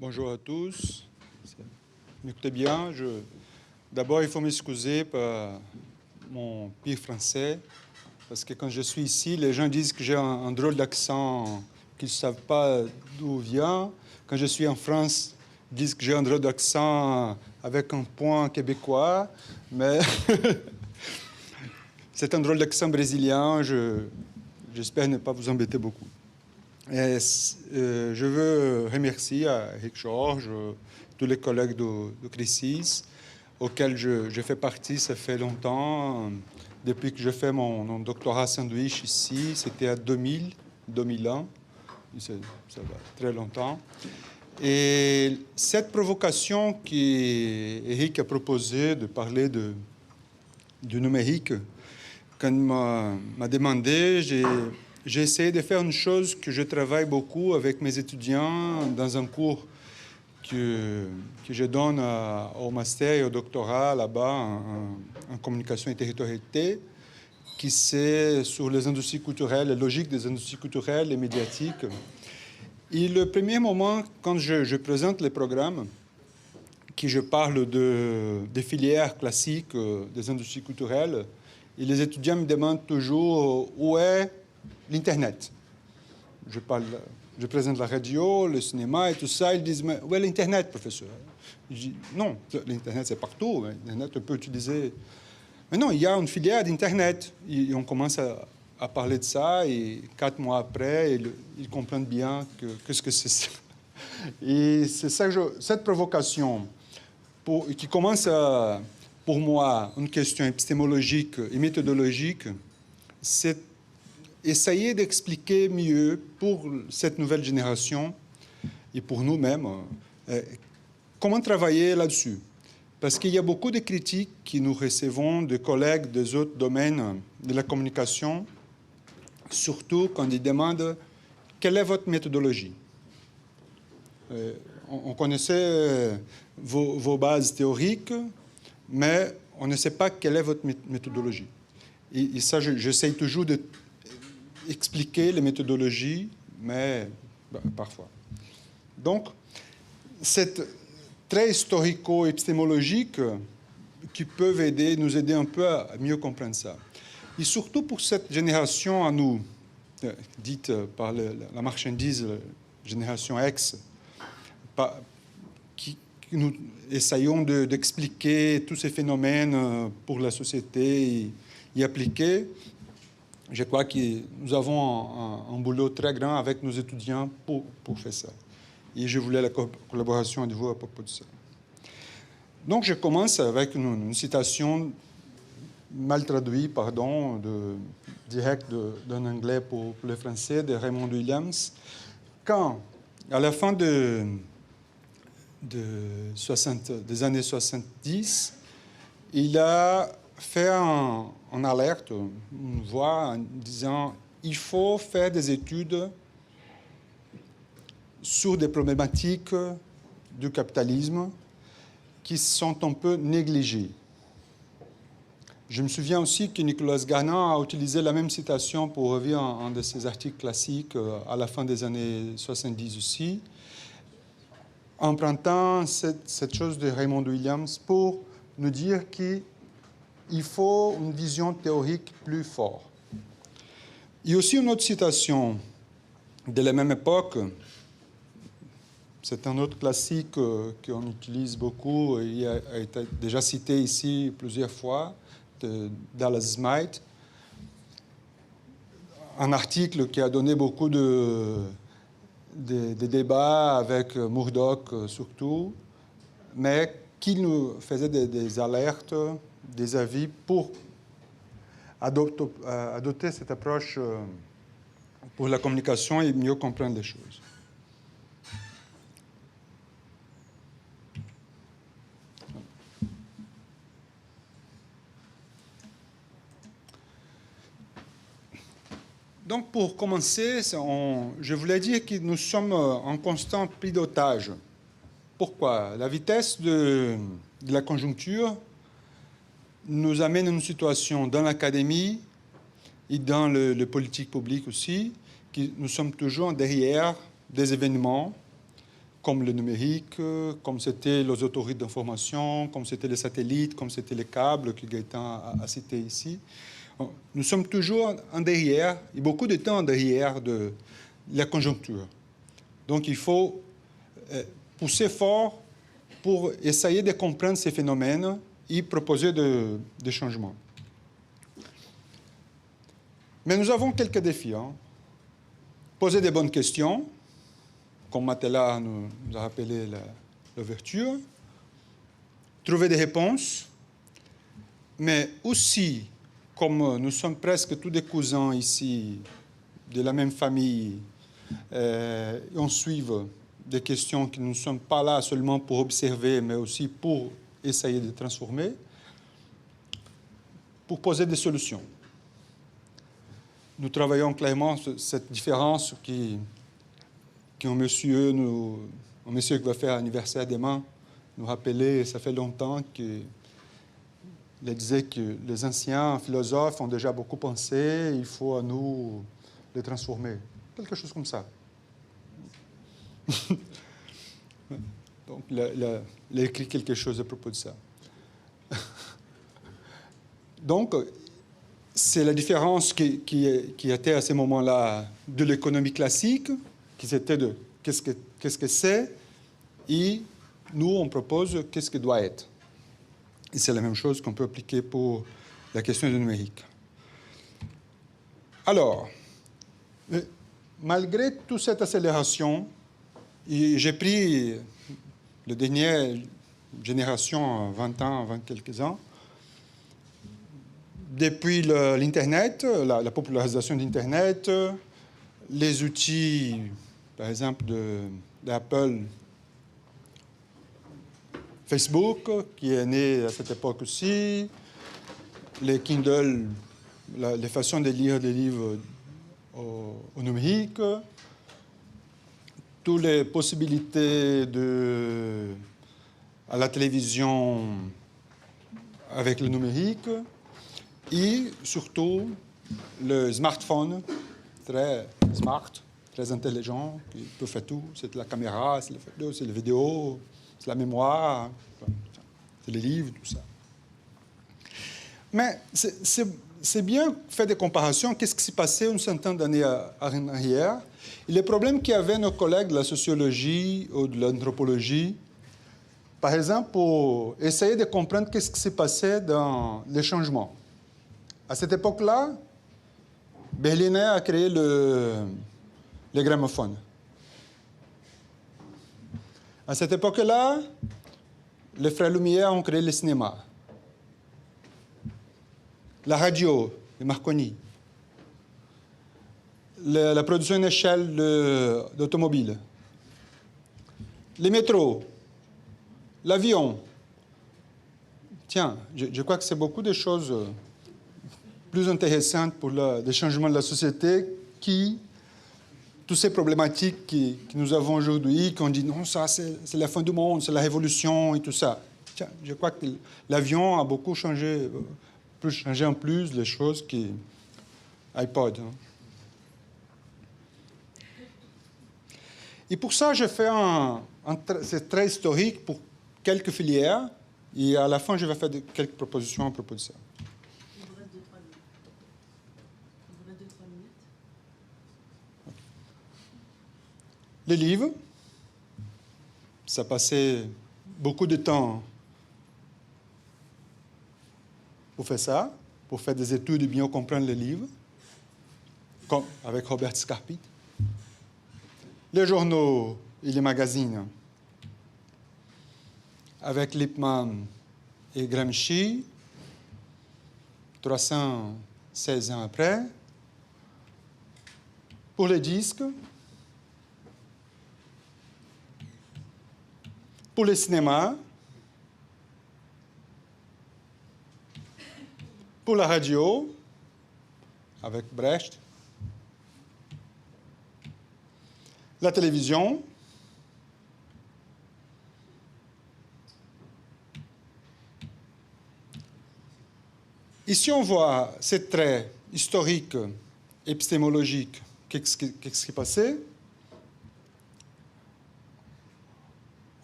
Bonjour à tous. M'écoutez bien. D'abord, il faut m'excuser pour mon pire français, parce que quand je suis ici, les gens disent que j'ai un drôle d'accent, qu'ils ne savent pas d'où vient. Quand je suis en France, ils disent que j'ai un drôle d'accent avec un point québécois, mais c'est un drôle d'accent brésilien. J'espère ne pas vous embêter beaucoup. Je veux remercier à Eric Georges, tous les collègues de Crisis, auxquels je fais partie, ça fait longtemps. Depuis que je fais mon doctorat sandwich ici, c'était à 2001, ça va très longtemps. Et cette provocation qu'Eric a proposée de parler du numérique, quand il m'a demandé, j'ai essayé de faire une chose que je travaille beaucoup avec mes étudiants dans un cours que je donne au master et au doctorat là-bas en communication et territorialité, qui c'est sur les industries culturelles, la logique des industries culturelles et médiatiques. Et le premier moment, quand je présente les programmes, que je parle des filières classiques des industries culturelles, et les étudiants me demandent toujours où est l'Internet. Je présente la radio, le cinéma et tout ça. Ils disent, mais où est l'Internet, professeur? Je dis, non, l'Internet, c'est partout. L'Internet, on peut utiliser... Mais non, il y a une filière d'Internet. Et on commence à parler de ça, et 4 mois après, ils comprennent bien qu'est-ce que c'est ça. Et c'est ça cette provocation qui commence pour moi, une question épistémologique et méthodologique, c'est essayer d'expliquer mieux pour cette nouvelle génération et pour nous-mêmes comment travailler là-dessus. Parce qu'il y a beaucoup de critiques que nous recevons de collègues des autres domaines de la communication, surtout quand ils demandent quelle est votre méthodologie. On connaissait vos bases théoriques, mais on ne sait pas quelle est votre méthodologie. Et ça, j'essaye toujours d'expliquer les méthodologies, mais parfois. Donc, c'est très historico-épistémologique qui peuvent nous aider un peu à mieux comprendre ça. Et surtout pour cette génération à nous, dite par la marchandise, génération X, qui nous essayons d'expliquer tous ces phénomènes pour la société et y appliquer. Je crois que nous avons un boulot très grand avec nos étudiants pour faire ça. Et je voulais la collaboration de vous à propos de ça. Donc, je commence avec une citation mal traduite, direct d'un anglais pour le français, de Raymond Williams. Quand, à la fin des années 70, il a fait une alerte, une voix en disant « il faut faire des études sur des problématiques du capitalisme qui sont un peu négligées ». Je me souviens aussi que Nicolas Garnant a utilisé la même citation pour revenir un de ses articles classiques à la fin des années 70 aussi, empruntant cette chose de Raymond Williams pour nous dire qu'il faut une vision théorique plus forte. Il y a aussi une autre citation de la même époque. C'est un autre classique qu'on utilise beaucoup et il a été déjà cité ici plusieurs fois, de Dallas Smythe. Un article qui a donné beaucoup de débats avec Murdoch surtout, mais qui nous faisait des alertes, des avis pour adopter cette approche pour la communication et mieux comprendre les choses. Donc, pour commencer, je voulais dire que nous sommes en constant pilotage. Pourquoi? La vitesse de la conjoncture nous amène à une situation dans l'académie et dans le politique public aussi, que nous sommes toujours derrière des événements comme le numérique, comme c'était les autorités d'information, comme c'était les satellites, comme c'était les câbles que Gaëtan a cité ici. Nous sommes toujours en derrière, et beaucoup de temps en derrière de la conjoncture. Donc il faut pousser fort pour essayer de comprendre ces phénomènes et proposer des changements. Mais nous avons quelques défis. Poser des bonnes questions, comme Matela nous a rappelé l'ouverture, trouver des réponses, mais aussi, comme nous sommes presque tous des cousins ici, de la même famille, on suit des questions qui ne sont pas là seulement pour observer, mais aussi pour essayer de transformer, pour poser des solutions. Nous travaillons clairement sur cette différence qu'un monsieur qui va faire anniversaire demain nous rappelait, ça fait longtemps qu'il disait que les anciens philosophes ont déjà beaucoup pensé, il faut à nous les transformer. Quelque chose comme ça. Donc, il a écrit quelque chose à propos de ça. Donc, c'est la différence qui était à ce moment-là de l'économie classique, qui était de qu'est-ce que c'est, et nous, on propose qu'est-ce que doit être. Et c'est la même chose qu'on peut appliquer pour la question du numérique. Alors, malgré toute cette accélération, j'ai pris la dernière génération, 20 ans, 20 quelques ans, depuis l'Internet, la popularisation d'Internet, les outils, par exemple, d'Apple, Facebook, qui est né à cette époque aussi, les Kindle, les façons de lire des livres au numérique, toutes les possibilités à la télévision avec le numérique, et surtout le smartphone, très smart, très intelligent, qui peut faire tout. C'est la caméra, c'est la photo, c'est la vidéo, c'est la mémoire, c'est les livres, tout ça. Mais c'est bien faire des comparaisons. Qu'est-ce qui s'est passé une centaine d'années en arrière? Et les problèmes qu'avaient nos collègues de la sociologie ou de l'anthropologie, par exemple, pour essayer de comprendre qu'est-ce qui s'est passé dans les changements. À cette époque-là, Berliner a créé le gramophone. À cette époque-là, les frères Lumière ont créé le cinéma. La radio, les Marconi. La production à échelle d'automobiles. Les métros. L'avion. Tiens, je crois que c'est beaucoup de choses plus intéressantes pour le changement de la société toutes ces problématiques que nous avons aujourd'hui, qu'on dit non, ça c'est la fin du monde, c'est la révolution et tout ça. Tiens, je crois que l'avion a beaucoup changé, peut changer en plus les choses iPod. Et pour ça, je fais c'est très historique pour quelques filières, et à la fin, je vais faire quelques propositions à propos de ça. Les livres, ça passait beaucoup de temps pour faire ça, pour faire des études et bien comprendre les livres, comme avec Robert Scarpit. Les journaux et les magazines, avec Lippmann et Gramsci, 316 ans après. Pour les disques, pour le cinéma, pour la radio, avec Brecht, la télévision, ici on voit ces traits historiques, épistémologiques, qu'est-ce qui est passé.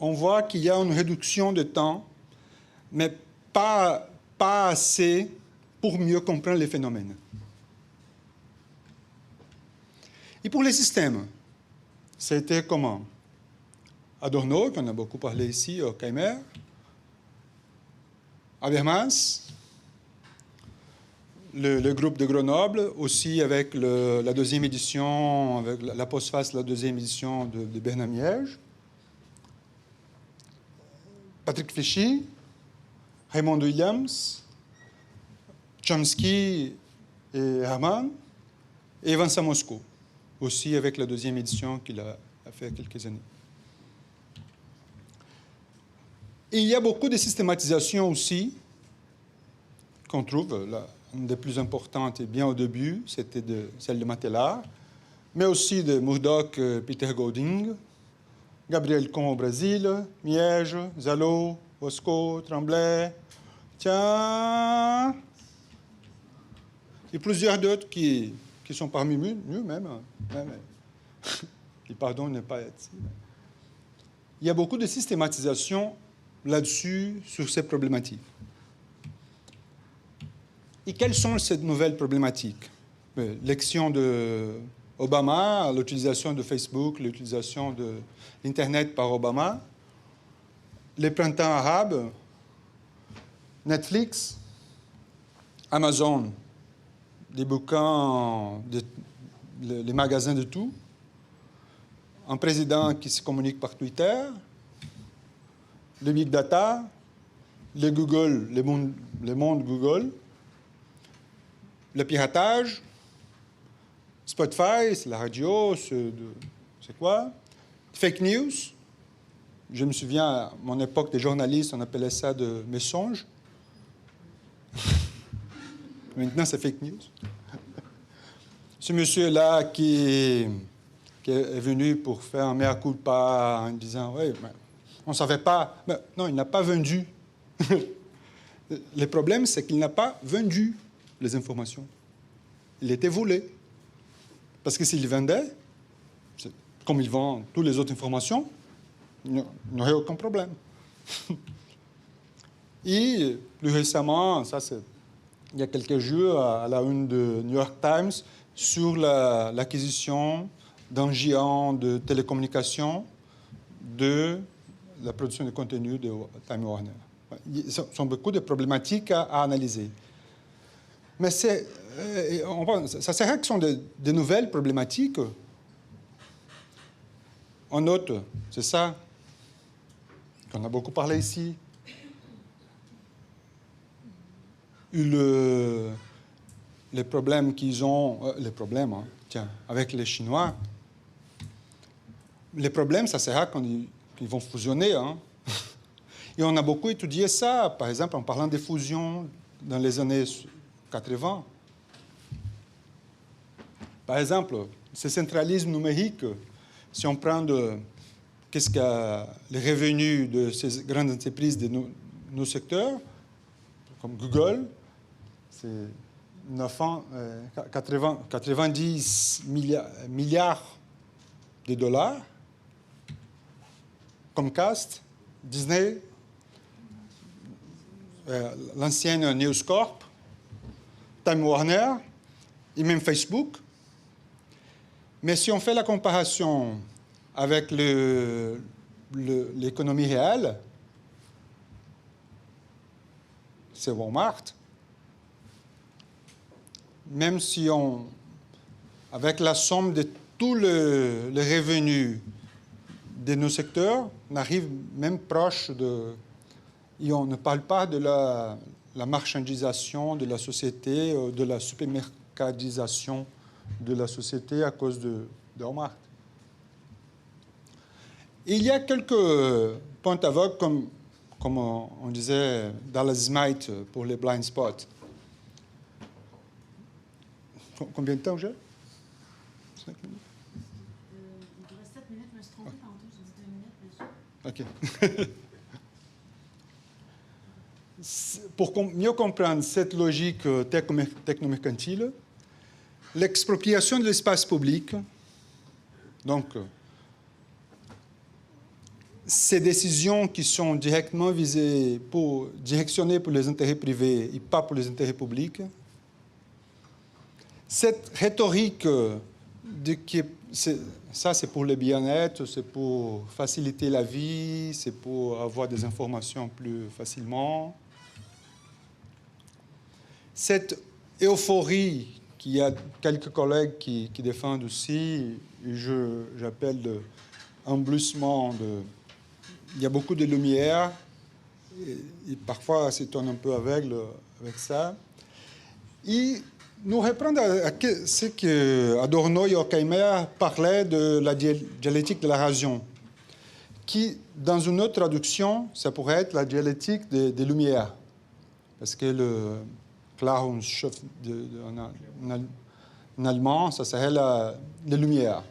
on voit qu'il y a une réduction de temps, mais pas assez pour mieux comprendre les phénomènes. Et pour les systèmes, c'était comment? Adorno, qu'on a beaucoup parlé ici, au Keimer, Habermas, le groupe de Grenoble, aussi avec la deuxième édition, avec la postface de la deuxième édition de Bernard Miège, Patrick Fléchy, Raymond Williams, Chomsky et Herman, et Vincent Moscou, aussi avec la deuxième édition qu'il a fait il y a quelques années. Et il y a beaucoup de systématisation aussi qu'on trouve. Une des plus importantes, et bien au début, c'était celle de Matella, mais aussi de Murdoch, Peter Golding, Gabriel Con au Brésil, Miège, Zalo, Bosco, Tremblay, tiens, et plusieurs d'autres qui sont parmi nous même. Et pardon, ne pas être ici. Il y a beaucoup de systématisation là-dessus, sur ces problématiques. Et quelles sont ces nouvelles problématiques? L'élection d'Obama, l'utilisation de Facebook, l'utilisation de l'Internet par Obama, les printemps arabes, Netflix, Amazon, des bouquins, les magasins de tout, un président qui se communique par Twitter, le big data, le Google, le monde Google, le piratage, Spotify, c'est la radio, c'est quoi? Fake news. Je me souviens, à mon époque des journalistes, on appelait ça de mensonges. Maintenant, c'est fake news. Ce monsieur-là qui est venu pour faire un mea culpa en disant « Oui, on ne savait pas. » Non, il n'a pas vendu. Le problème, c'est qu'il n'a pas vendu les informations. Il était volé. Parce que s'il vendait, comme il vend toutes les autres informations, il n'aurait aucun problème. Et plus récemment, ça c'est il y a quelques jours, à la une de New York Times, sur l'acquisition d'un géant de télécommunications de la production de contenu de Time Warner. Il y a beaucoup de problématiques à analyser. Mais ça c'est vrai que ce sont des nouvelles problématiques. On note, c'est ça qu'on a beaucoup parlé ici. Les problèmes qu'ils ont, les problèmes, hein, tiens, avec les Chinois. Les problèmes, ça sera quand ils vont fusionner. Hein. Et on a beaucoup étudié ça, par exemple, en parlant des fusions dans les années 80. Par exemple, ce centralisme numérique, si on prend qu'est-ce que les revenus de ces grandes entreprises de nos secteurs, comme Google, c'est 90 milliards de dollars. Comcast, Disney, l'ancienne News Corp, Time Warner et même Facebook. Mais si on fait la comparaison avec l'économie réelle, c'est Walmart. Même si avec la somme de tous les revenus de nos secteurs, on arrive même proche et on ne parle pas de la marchandisation de la société, de la supermercadisation de la société à cause de Walmart. Et il y a quelques points à vogue, comme on disait Dallas Smith pour les blind spots. Combien de temps j'ai? 5 minutes? Il te reste 7 minutes, je me suis trompée tantôt, j'ai dit 2 minutes. OK. Pour mieux comprendre cette logique technomercantile, l'expropriation de l'espace public, donc ces décisions qui sont directement directionnées pour les intérêts privés et pas pour les intérêts publics. Cette rhétorique ça c'est pour le bien-être, c'est pour faciliter la vie, c'est pour avoir des informations plus facilement. Cette euphorie qu'il y a quelques collègues qui défendent aussi, j'appelle l'embloussement il y a beaucoup de lumière, et parfois s'étonne un peu aveugle avec ça. Et nous reprendre à ce que Adorno et Horkheimer parlaient de la dialectique de la raison, qui, dans une autre traduction, ça pourrait être la dialectique des lumières, parce que le Klarungsschiff en allemand, ça serait les lumières.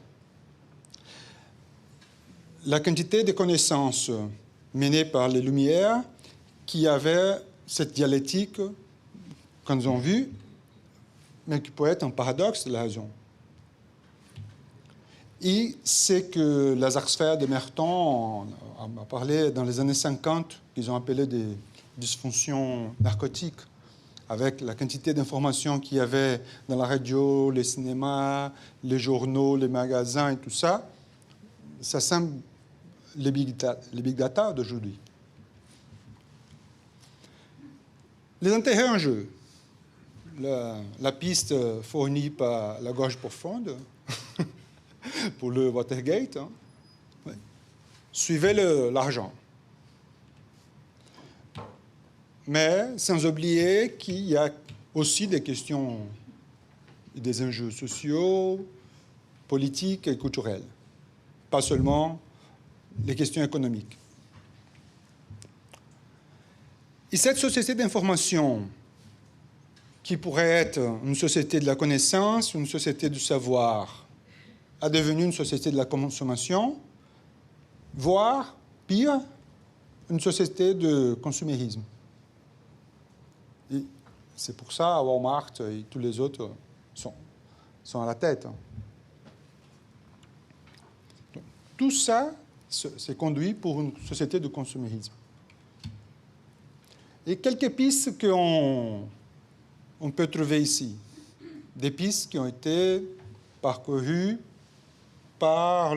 La quantité de connaissances menées par les lumières qui avaient cette dialectique qu'on a vue, mais qui peut être un paradoxe de la raison. Et c'est que Lazare de Merton a parlé dans les années 50, qu'ils ont appelé des dysfonctions narcotiques, avec la quantité d'informations qu'il y avait dans la radio, les cinémas, les journaux, les magasins et tout ça. Ça semble les big data d'aujourd'hui. Les intérêts en jeu. La piste fournie par la Gorge Profonde pour le Watergate. Hein. Oui. Suivez l'argent. Mais sans oublier qu'il y a aussi des questions, des enjeux sociaux, politiques et culturels. Pas seulement les questions économiques. Et cette société d'information, qui pourrait être une société de la connaissance, une société du savoir, a devenu une société de la consommation, voire, pire, une société de consumérisme. Et c'est pour ça que Walmart et tous les autres sont à la tête. Donc, tout ça, c'est conduit pour une société de consumérisme. Et quelques pistes qu'on peut trouver ici. Des pistes qui ont été parcourues par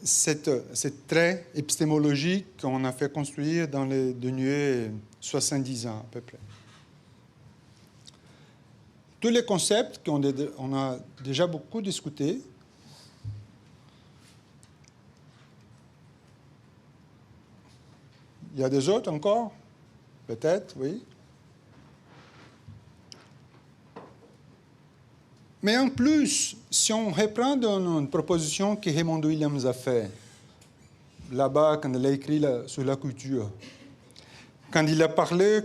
cette trait épistémologique qu'on a fait construire dans les derniers 70 ans à peu près. Tous les concepts qu'on a déjà beaucoup discutés. Il y a des autres encore? Peut-être, oui. Mais en plus, si on reprend une proposition que Raymond Williams a faite, là-bas, quand il a écrit sur la culture, quand il a parlé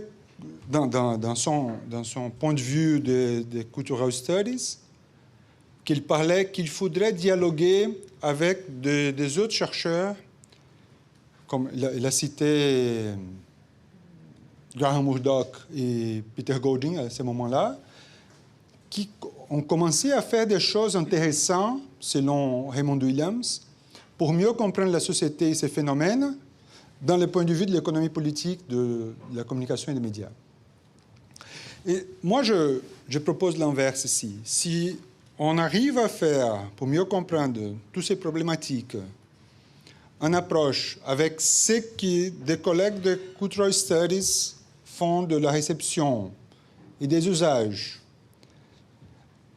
dans son point de vue des Cultural Studies, qu'il parlait qu'il faudrait dialoguer avec des autres chercheurs, comme il a cité Graham Murdoch et Peter Golding à ce moment-là, qui ont commencé à faire des choses intéressantes, selon Raymond Williams, pour mieux comprendre la société et ses phénomènes dans le point de vue de l'économie politique, de la communication et des médias. Et moi, je propose l'inverse ici. Si on arrive à faire, pour mieux comprendre toutes ces problématiques, une approche avec ce que des collègues de Cultural Studies font de la réception et des usages,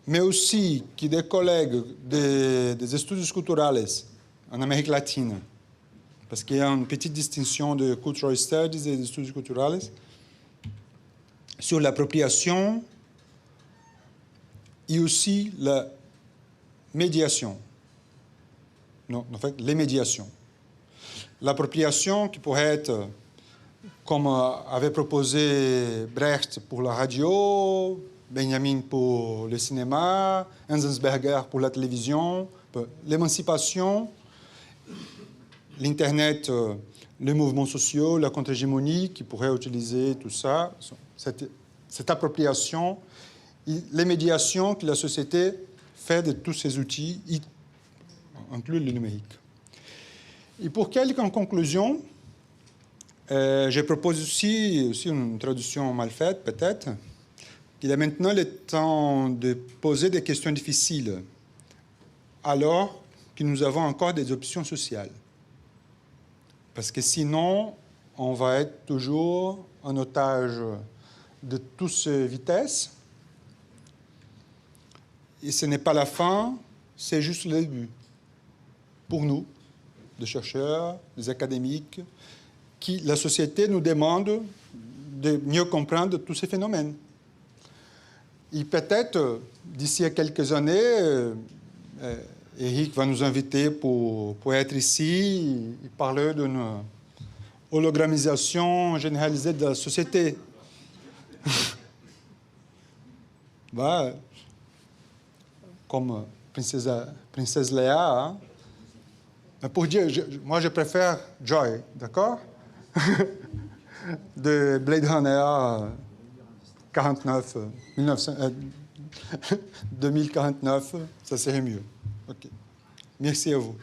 mais aussi que des collègues des estudios culturales en Amérique latine, parce qu'il y a une petite distinction de Cultural Studies et des estudios culturales, sur l'appropriation et aussi la médiation. Non, en fait, les médiations. L'appropriation qui pourrait être, comme avait proposé Brecht pour la radio, Benjamin pour le cinéma, Enzensberger pour la télévision, l'émancipation, l'Internet, les mouvements sociaux, la contre-hégémonie qui pourrait utiliser tout ça, cette appropriation, les médiations que la société fait de tous ces outils, inclus le numérique. Et pour quelques conclusions, je propose aussi une traduction mal faite, peut-être. Il est maintenant le temps de poser des questions difficiles, alors que nous avons encore des options sociales. Parce que sinon, on va être toujours en otage de toutes ces vitesses. Et ce n'est pas la fin, c'est juste le début. Pour nous, des chercheurs, des académiques, la société nous demande de mieux comprendre tous ces phénomènes. Et peut-être, d'ici à quelques années, Eric va nous inviter pour être ici et parler d'une hologrammisation généralisée de la société. Bah, comme princesse Léa. Hein? Mais pour dire, moi je préfère Joy, d'accord? De Blade Runner 2049, ça serait mieux. OK. Merci à vous.